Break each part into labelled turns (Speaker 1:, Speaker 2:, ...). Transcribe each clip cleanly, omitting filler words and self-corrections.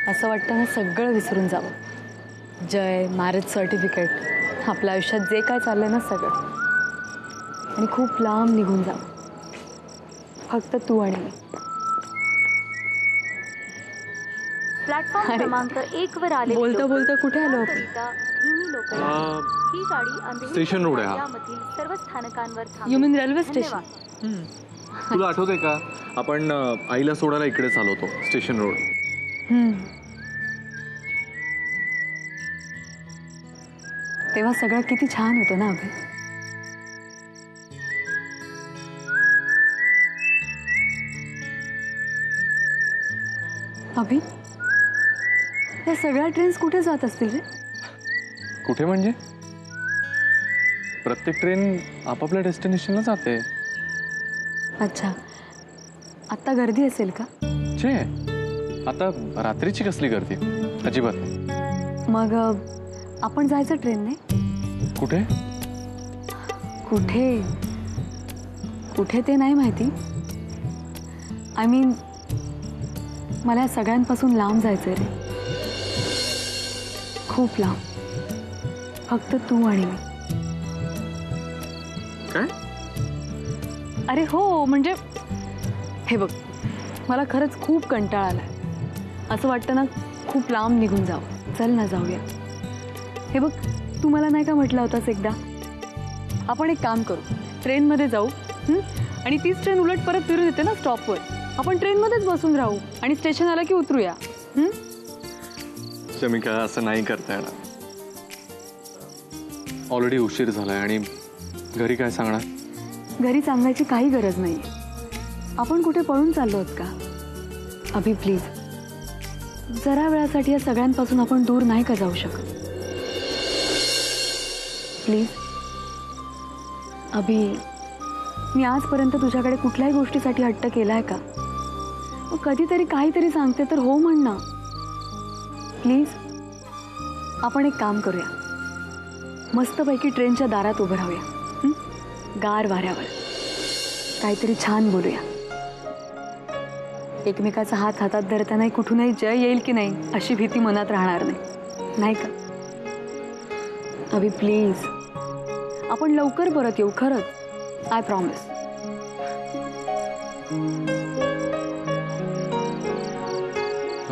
Speaker 1: असं वाटतं ना सगळं विसरून जावं. जय, मॅरेज सर्टिफिकेट, आपल्या आयुष्यात जे काय चाललंय ना सगळं, आणि खूप लांब निघून जावं. फक्त तू आणि मी.
Speaker 2: प्लॅटफॉर्म क्रमांक 1 वर आले.
Speaker 1: बोलता बोलता कुठे आलो आपण?
Speaker 2: धीमी लोकल ही गाडी अंधेरी
Speaker 3: स्टेशन रोड आहे हा.
Speaker 2: यामधील सर्व स्थानकांवर थांबेल.
Speaker 1: You mean railway station?
Speaker 2: धन्यवाद.
Speaker 3: तुला आठवतंय का आपण आईला सोडायला इकडेच आलो होतो, स्टेशन रोड.
Speaker 1: तेव्हा सगळं किती छान होतं ना अभि. अभि, या सगळ्या ट्रेन्स कुठे जात असतील रे?
Speaker 3: कुठे म्हणजे? प्रत्येक ट्रेन आपापल्या डेस्टिनेशनला जाते.
Speaker 1: अच्छा, आत्ता गर्दी असेल का?
Speaker 3: छे, आता रात्रीची कसली गर्दी? अजिबात नाही.
Speaker 1: मग आपण जायचं ट्रेनने?
Speaker 3: कुठे?
Speaker 1: कुठे कुठे ते नाही माहिती. आय मीन, मला या सगळ्यांपासून लांब जायचंय रे, खूप लांब. फक्त तू आणि मी.
Speaker 3: काय?
Speaker 1: अरे हो, म्हणजे हे बघ, मला खरंच खूप कंटाळा आलाय. असं वाटतं ना खूप लांब निघून जावं. चल ना जाऊया. हे बघ, तू मला नाही का म्हटला होतास एकदा, आपण एक काम करू, ट्रेनमध्ये जाऊ, आणि तीच ट्रेन उलट परत फिरून येते ना स्टॉपवर. आपण ट्रेनमध्येच बसून राहू आणि स्टेशन आला की उतरूया.
Speaker 3: शमिका, असं नाही करता येणार. ऑलरेडी उशीर झालाय आणि घरी काय सांगणार?
Speaker 1: घरी सांगायची काही गरज नाही. आपण कुठे पळून चाललो आहोत का? अभि प्लीज, जरा वेळासाठी या सगळ्यांपासून आपण दूर नाही का जाऊ शकत? प्लीज अभि, मी आजपर्यंत तुझ्याकडे कुठल्याही गोष्टीसाठी हट्ट केलाय का? मग कधीतरी काहीतरी सांगते तर हो म्हण ना. प्लीज, आपण एक काम करूया, मस्तपैकी ट्रेनच्या दारात उभं राहूया, गार वाऱ्यावर काहीतरी छान बोलूया. एकमेकाचा हात हातात धरताना कुठूनही जय येईल की नाही अशी भीती मनात राहणार नाही, नाही का? अभि प्लीज, आपण लवकर परत येऊ, खरंच, आय प्रॉमिस.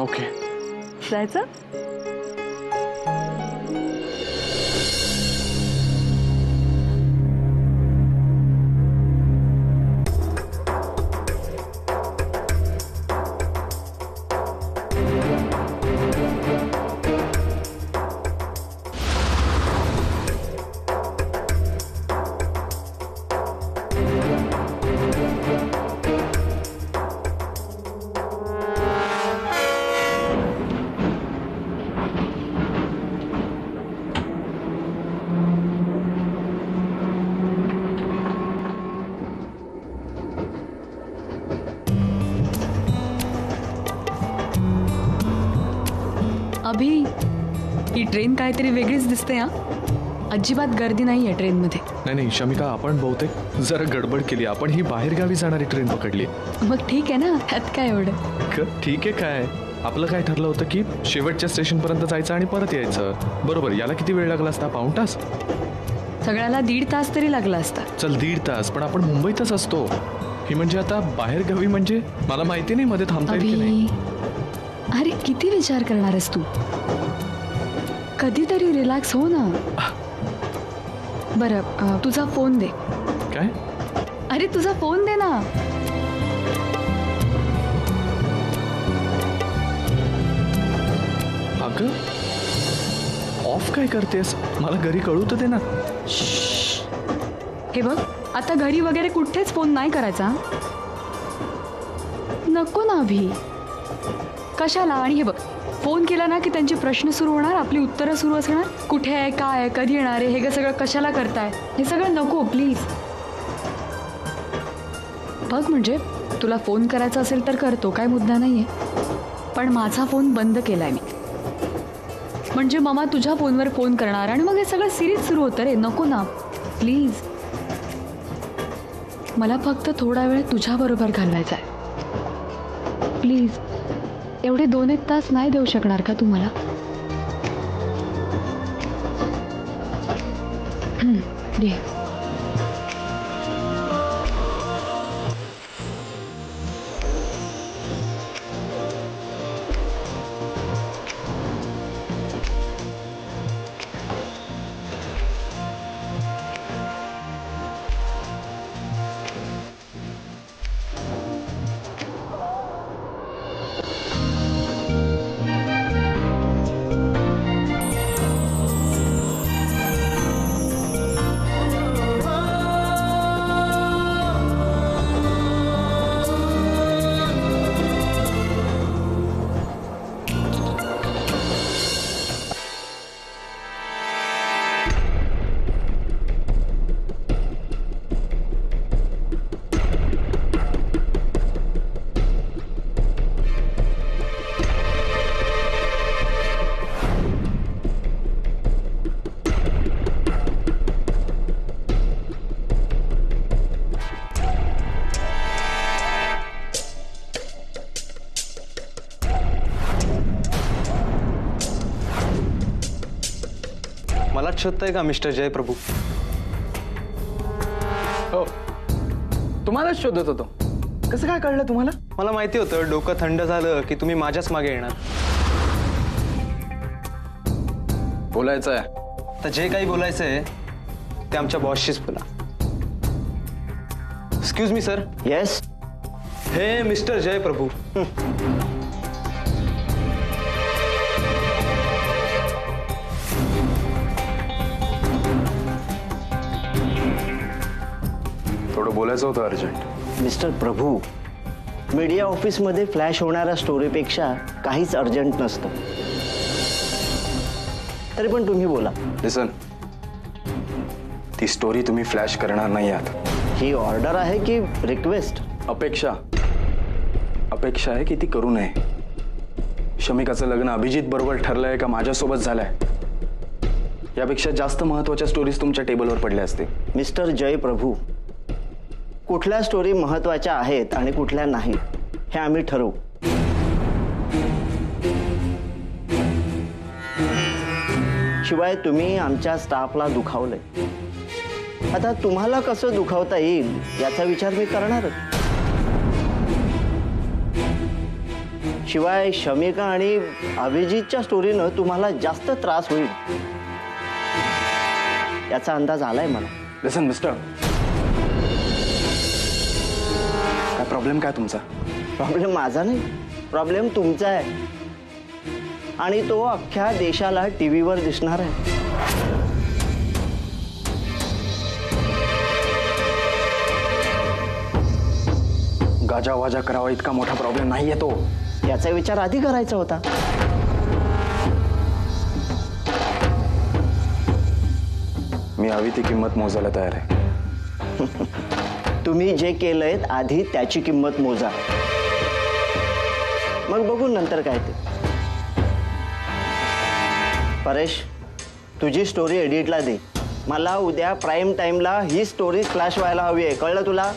Speaker 3: ओके.
Speaker 1: जायचं? अभि, ही ट्रेन काहीतरी वेगळीच दिसते. हा, अजिबात गर्दी नाही आहे ट्रेनमध्ये.
Speaker 3: नाही शमिका, आपण बहुतेक जरा गडबड केली. आपण ही बाहेरगावी जाणारी ट्रेन पकडली.
Speaker 1: मग ठीक आहे ना, त्यात काय एवढं?
Speaker 3: ठीक आहे. काय आपलं काय ठरलं होतं की शेवटच्या स्टेशनपर्यंत जायचं आणि परत यायचं, बरोबर? याला किती वेळ लागला असता? पाऊण तास?
Speaker 1: सगळ्याला 1.5 तास तरी लागला असता.
Speaker 3: चल 1.5 तास, पण आपण मुंबईतच असतो. ही म्हणजे आता बाहेरगावी, म्हणजे मला माहिती नाही मध्ये थांबता येईल की नाही.
Speaker 1: अरे किती विचार करणार आहेस तू? कधीतरी रिलॅक्स हो ना. बरं, तुझा फोन दे.
Speaker 3: काय?
Speaker 1: अरे तुझा फोन दे ना.
Speaker 3: अगं, ऑफ काय करतेस? मला घरी कळू तर दे ना.
Speaker 1: हे बघ, आता घरी वगैरे कुठेच फोन नाही करायचा. नको ना अभि, कशाला? आणि हे बघ, फोन केला ना की त्यांचे प्रश्न सुरू होणार, आपली उत्तरं सुरू असणार. कुठे आहे, काय आहे, कधी येणार आहे, हे सगळं कशाला करताय? हे सगळं नको प्लीज. बघ, म्हणजे तुला फोन करायचा असेल तर करतो, काय मुद्दा नाहीये, पण माझा फोन बंद केलाय मी. म्हणजे मामा तुझ्या फोनवर फोन करणार आणि मग हे सगळं सिरीज सुरू होतं रे. नको ना प्लीज. मला फक्त थोडा वेळ तुझ्याबरोबर घालवायचा आहे प्लीज. एवढे 2-1 तास नाही देऊ शकणार का तू मला? दे.
Speaker 4: मलाच शोधताय का मिस्टर जयप्रभू?
Speaker 5: हो, तुम्हालाच शोधत होतो. कसं काय कळलं तुम्हाला?
Speaker 4: मला माहिती होतं डोकं थंड झालं की तुम्ही माझ्याच मागे येणार.
Speaker 5: बोलायचं आहे
Speaker 4: तर जे काही बोलायचंय ते आमच्या बॉसशीच बोला. Excuse me sir.
Speaker 6: येस.
Speaker 4: हे मिस्टर जयप्रभू.
Speaker 5: थोडं बोलायचं होतं अर्जंट.
Speaker 6: मिस्टर प्रभू, मीडिया ऑफिसमध्ये फ्लॅश होणाऱ्या स्टोरीपेक्षा काहीच अर्जंट नसतं. तरी पण तुम्ही बोला.
Speaker 5: लिसन, ती स्टोरी तुम्ही फ्लॅश करणार नाही आहात.
Speaker 6: ही ऑर्डर आहे की रिक्वेस्ट?
Speaker 5: अपेक्षा आहे की ती करू नये. शमिकाचं लग्न अभिजित बरोबर ठरलंय का माझ्यासोबत झालंय यापेक्षा जास्त महत्वाच्या स्टोरीज तुमच्या टेबलवर पडल्या असते.
Speaker 6: मिस्टर जय प्रभू, कुठल्या स्टोरी महत्वाच्या आहेत आणि कुठल्या नाही हे आम्ही ठरवू. शिवाय तुम्ही आमच्या स्टाफला दुखावलंय. आता तुम्हाला कसं दुखावता येईल याचा विचार मी करणारच. शिवाय शमिका आणि अभिजितच्या स्टोरीनं तुम्हाला जास्त त्रास होईल याचा अंदाज आलाय मला.
Speaker 5: लिसन मिस्टर, काय प्रॉब्लेम काय तुमचा?
Speaker 6: प्रॉब्लेम माझा नाही, प्रॉब्लेम तुमचा आहे. आणि तो अख्ख्या देशाला टीव्हीवर दिसणार आहे.
Speaker 5: गाजा वाजा करावा इतका मोठा प्रॉब्लेम नाहीये तो.
Speaker 6: याचा विचार आधी करायचा होता.
Speaker 5: मी हवी ती किंमत मोजायला तयार आहे.
Speaker 6: तुम्ही जे केलंय आधी त्याची किंमत मोजा, मग बघू नंतर काय ते. परेश, तुझी स्टोरी एडिटला दे. मला उद्या प्राईम टाइमला ही स्टोरी फ्लॅश व्हायला हवी आहे. कळलं तुला?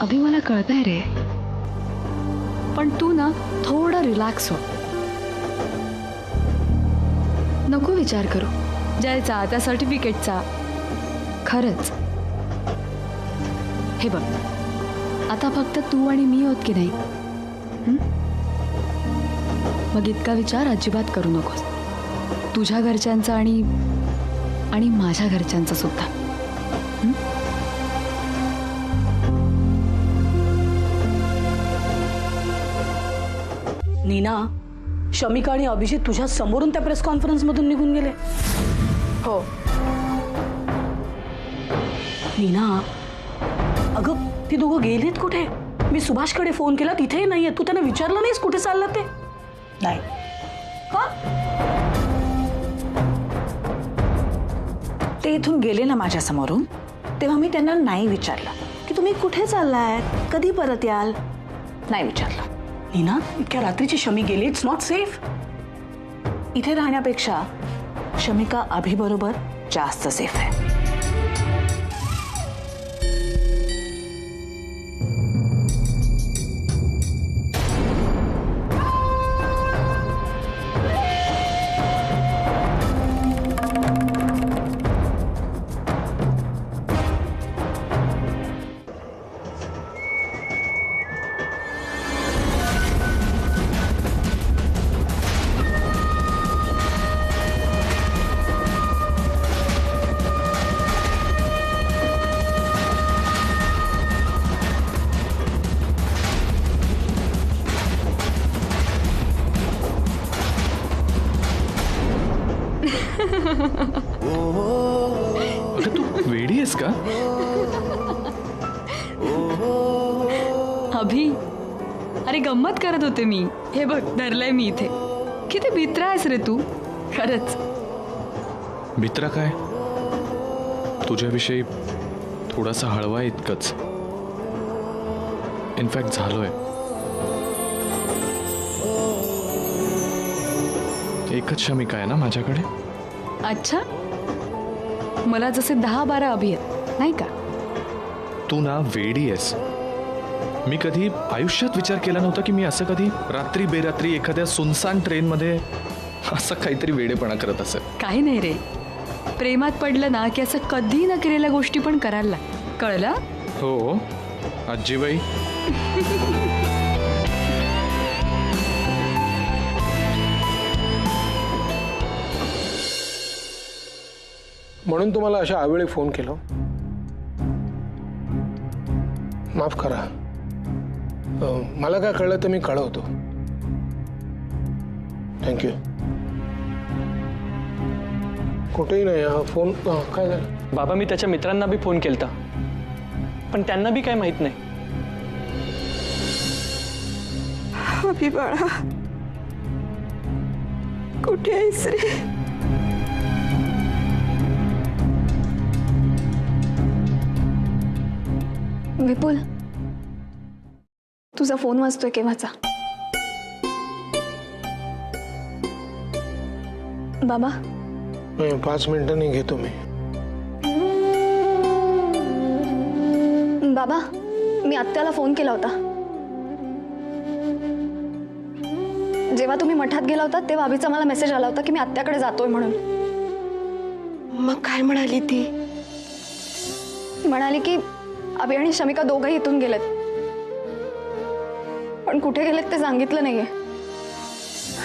Speaker 1: अभि मला कळतंय रे, पण तू ना थोडा रिलॅक्स हो. नको विचार करू जयचा, त्या सर्टिफिकेटचा. खरंच हे बघ, आता फक्त तू आणि मी होत की नाही. मग इतका विचार अजिबात करू नकोस. तुझ्या घरच्यांचा आणि माझ्या घरच्यांचा सुद्धा.
Speaker 7: नीना, शमिका आणि अभिजित तुझ्या समोरून त्या प्रेस कॉन्फरन्स मधून निघून गेले?
Speaker 1: हो.
Speaker 7: नीना, अगं ती दोघं गेलीत कुठे? मी सुभाषकडे फोन केला, तिथेही नाहीये. तू त्यांना विचारलं नाहीस कुठे चाललं ते?
Speaker 8: नाही.
Speaker 7: का?
Speaker 8: ते इथून गेले ना माझ्या समोरून, तेव्हा मी त्यांना नाही विचारलं की तुम्ही कुठे चाललाय, कधी परत याल. नाही विचारलं.
Speaker 7: नीना, इतक्या रात्रीची शमी गेली. It's not safe.
Speaker 8: इथे राहण्यापेक्षा शमिका अभिबरोबर जास्त सेफ आहे.
Speaker 3: अरे तू वेडी आहेस का?
Speaker 1: अभि, अरे गंमत करत होते मी. हे बघ, धरलंय मी इथे. किती भित्रा आहेस रे तू, खरंच.
Speaker 3: मित्र काय, तुझ्याविषयी थोडासा हळवा आहे इतकंच. इनफॅक्ट झालोय. एकच शमिका आहे ना माझ्याकडे.
Speaker 1: अच्छा, मला जसे 10-12 अभि आहेत नाही का?
Speaker 3: तू ना वेडी आहेस. मी कधी आयुष्यात विचार केला नव्हता की मी असं कधी रात्री बेरात्री एखाद्या सुनसान ट्रेनमध्ये असं काहीतरी वेडेपणा करत असेल.
Speaker 1: काही नाही रे, प्रेमात पडलं ना की असं कधी न केलेल्या गोष्टी पण करायला लाग. कळलं?
Speaker 3: हो आजीबाई.
Speaker 9: म्हणून तुम्हाला अशा आवेळी फोन केला. माफ करा. मला काय कळलं तर मी कळवतो. थँक्यू. कुठेही नाही. हा फोन काय झालं?
Speaker 10: बाबा, मी त्याच्या मित्रांना बी फोन केलता, पण त्यांना बी काय माहित नाही.
Speaker 11: अभि बाळा, कुठे आहेस रे?
Speaker 1: विपुल, तुझा फोन वाजतोय केव्हाचा. बाबा,
Speaker 9: 5 मिनिटांनी घेतो मी.
Speaker 1: बाबा, मी आत्याला फोन केला होता. जेव्हा तुम्ही मठात गेला होता तेव्हा अभिचा मला मेसेज आला होता की मी आत्याकडे जातोय म्हणून.
Speaker 11: मग काय म्हणाली ती?
Speaker 1: म्हणाली की अभि आणि शमिका दोघंही इथून गेलेत, पण कुठे गेलेत ते सांगितलं नाहीये.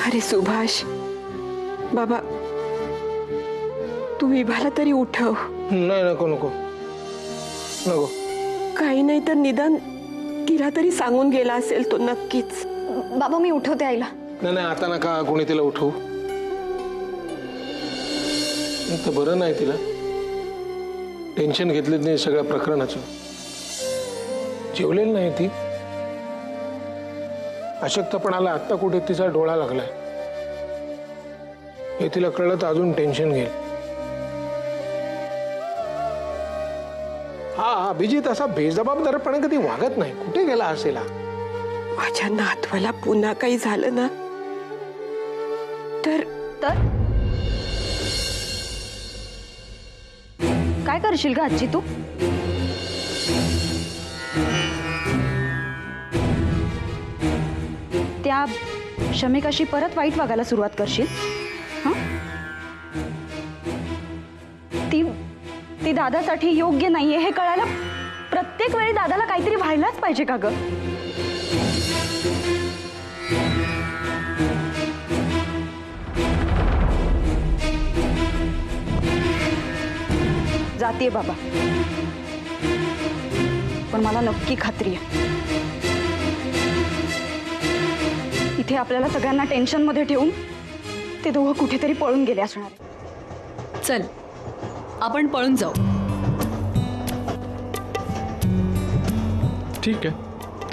Speaker 11: अरे सुभाष, बाबा तू विभाला तरी उठव.
Speaker 9: नाही, नको नको नको.
Speaker 11: काही नाही तर निदान तिला तरी सांगून गेला असेल तो नक्कीच.
Speaker 1: बाबा, मी उठवते आईला.
Speaker 9: नाही नाही, आता नका कोणी तिला उठवू. तर बरं नाही. तिला टेन्शन घेतलं नाही सगळ्या प्रकरणाचं. जेवलेली नाही ती. अशक्तपणाला आत्ता कुठे तिचा डोळा लागलाय हे तिला कळलं तर अजून टेन्शन घेईल. हा, अभिजित असा बेजबाबदारपणे कधी वागत नाही. कुठे गेला असेल?
Speaker 11: माझ्या नातवाला पुन्हा काही झालं ना तर
Speaker 2: काय करशील का आजी तू? त्या शमिकाशी परत वाईट वागायला सुरुवात करशील? ती दादासाठी योग्य नाहीये हे कळायला प्रत्येक वेळी दादाला काहीतरी व्हायलाच पाहिजे का ग? जातीये बाबा, पण मला नक्की खात्री आहे इथे आपल्याला सगळ्यांना टेन्शनमध्ये ठेवून ते दोघं कुठेतरी पळून गेले असणार आहे.
Speaker 1: चल आपण पळून जाऊ.
Speaker 3: ठीक आहे,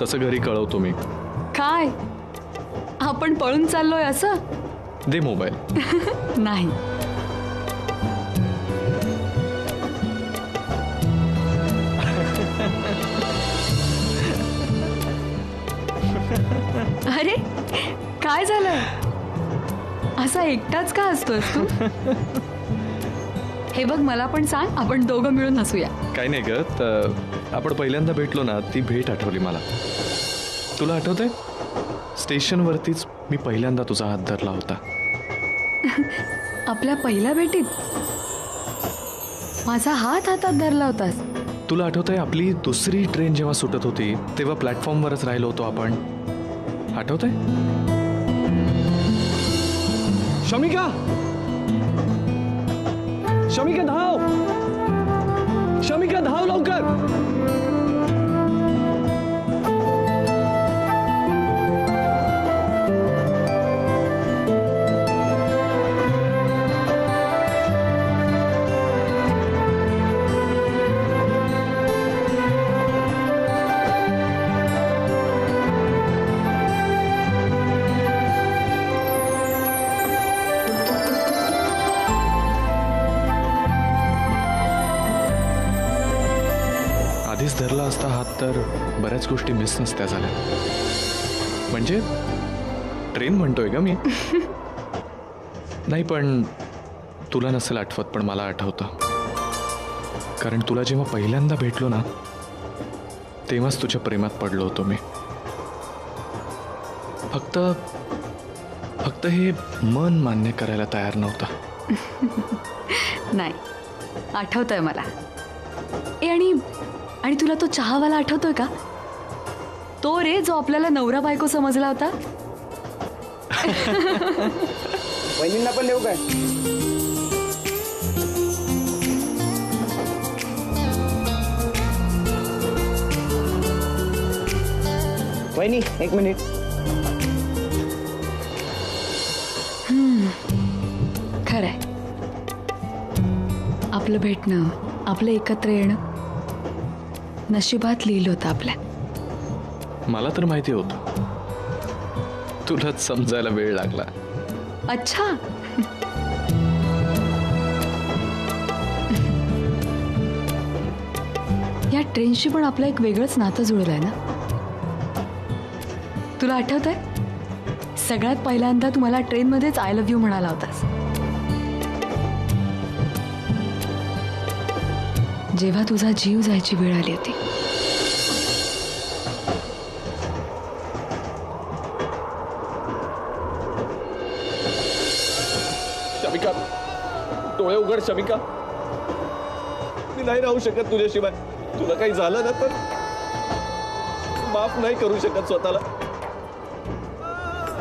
Speaker 3: तसं घरी कळवतो मी.
Speaker 1: काय आपण पळून चाललोय असं?
Speaker 3: दे मोबाईल.
Speaker 1: नाही. अरे काय झालं? असा एकटाच का असतोस तू? हे बघ, मला पण सांग, आपण दोघं मिळून हसूया.
Speaker 3: काही नाही ग, आपण पहिल्यांदा भेटलो ना, ती भेट आठवली मला. तुला आठवतंय स्टेशनवरतीच मी पहिल्यांदा तुझा हात धरला होता.
Speaker 1: आपल्या पहिल्या भेटीत माझा हात हातात धरला होतास.
Speaker 3: तुला आठवतंय आपली दुसरी ट्रेन जेव्हा सुटत होती तेव्हा प्लॅटफॉर्मवरच राहिलो होतो आपण. आठवतंय?
Speaker 10: शमिका, शमिका धाव, शमिका धाव लवकर.
Speaker 3: आधीच धरला असता हात तर बऱ्याच गोष्टी मिस नसत्या झाल्या. म्हणजे ट्रेन म्हणतोय का मी? नाही, पण तुला नसेल आठवत, पण मला आठवतं. कारण तुला जेव्हा पहिल्यांदा भेटलो ना, तेव्हाच तुझ्या प्रेमात पडलो होतो मी. फक्त हे मन मान्य करायला तयार नव्हतं.
Speaker 1: नाही, आठवतंय मला. आणि तुला तो चहावाला आठवतोय का? तो रे, जो आपल्याला नवरा बायको समजला होता.
Speaker 5: वहिनींना पण देऊ काय?
Speaker 6: वहिनी एक मिनिट.
Speaker 1: खरंय, आपलं भेटणं, आपलं एकत्र येणं नशिबात लिहिलं होतं आपल्या.
Speaker 3: मला तर माहिती होतं, तुलाच समजायला वेळ लागला.
Speaker 1: अच्छा. या ट्रेनशी पण आपलं एक वेगळंच नातं जुळलंय ना. तुला आठवतंय सगळ्यात पहिल्यांदा तू मला ट्रेनमध्येच आय लव्ह यू म्हणाला होतास, जेव्हा तुझा जीव जायची वेळ आली होती.
Speaker 9: शमिका, डोळे उघड शमिका. मी नाही राहू शकत तुझ्याशिवाय. तुला काही झालं ना तर माफ नाही करू शकत स्वतःला.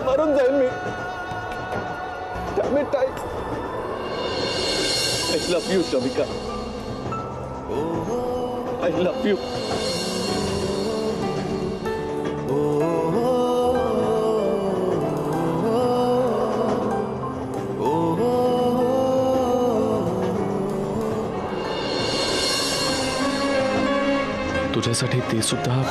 Speaker 9: मरून जाईल मी. I love you Shamika. I love you.
Speaker 3: तुझ्यासाठी ते सुद्धा